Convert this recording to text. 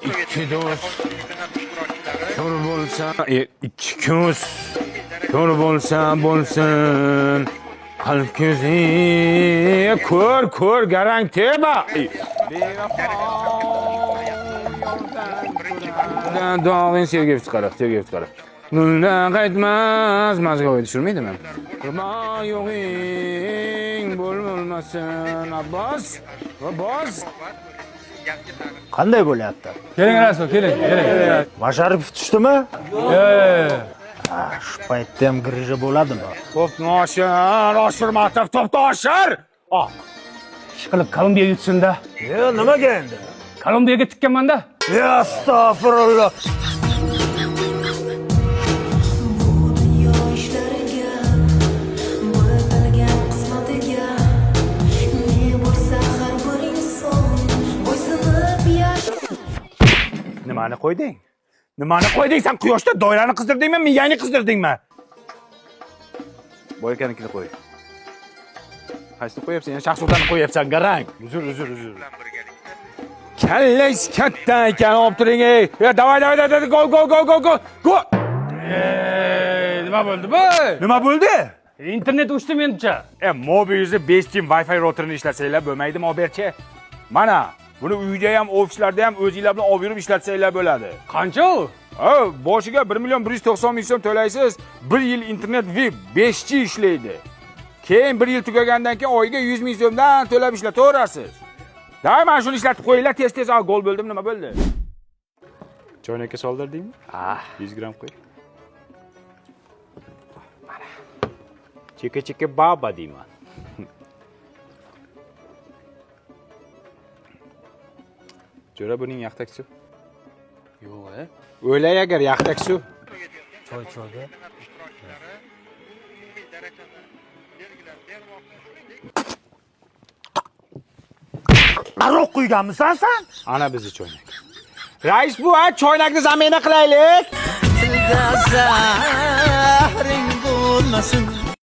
ikki do'st ko'r bo'lsa, ikki ko'z ko'r bo'lsa bo'lsin. Qalb ko'zi ko'r garang teba. Dog'in sevgi chiqarib. Nuldan qaytmas, mazgo'ga tushirmaydimi? Qurma yo'g'ing bo'lmasin, Abbos. Qanday bo'lyapti? Keling Rasul, keling. Masharipov tushdimi? Yo'q. Shu paytda ham grija bo'ladimi? Oshirmatov to'pda oshir. Ishqilib Kolumbiyaga yutsin-da. Nimaga endi? Kolumbiyaga tikkanman-da. Astag'firulloh. Nimani qo'yding? Sen quyoshda doirani qizdirdingmi, miyangni qizdirdingmi? Boykanikini qo'y. Qaysini qo'yapsan? Yana shaxsotani qo'yapsan, garang. Uzr. Kallangiz katta ekan, olib turing. Davay, gol. Nima bo'ldi bu? Nima bo'ldi? Internet uchdi mencha. Mobilingizni 5G Wi-Fi routerini ishlatsangiz bo'lmaydimi, oberchi? Mana, buni uyda ham, ofislarda ham o'zingizlar bilan olib yurib ishlatsanglar bo'ladi. Qancha u? Boshiga 1,190,000 so'm to'laysiz. 1 yil internet VIP 5G ishlaydi. Keyin 1 yil tugagandan keyin oyiga 100,000 so'mdan to'lab ishlataverasiz. Davay, mana shuni ishlatib qo'yinglar, tez, gol bo'ldimi, nima bo'ldi? Choynakka soldirdingmi? 100 gram qo'y. Mana. Cheka baba deyman. Jo'ra buning yaxtak suv. Yo'q, O'lay agar yaxtak suv. Choyga. Aroq quyganmisan sen? Ana bizni choynak. Rais bu, choynakni zamina qilaylik. Zahring bo'lmasin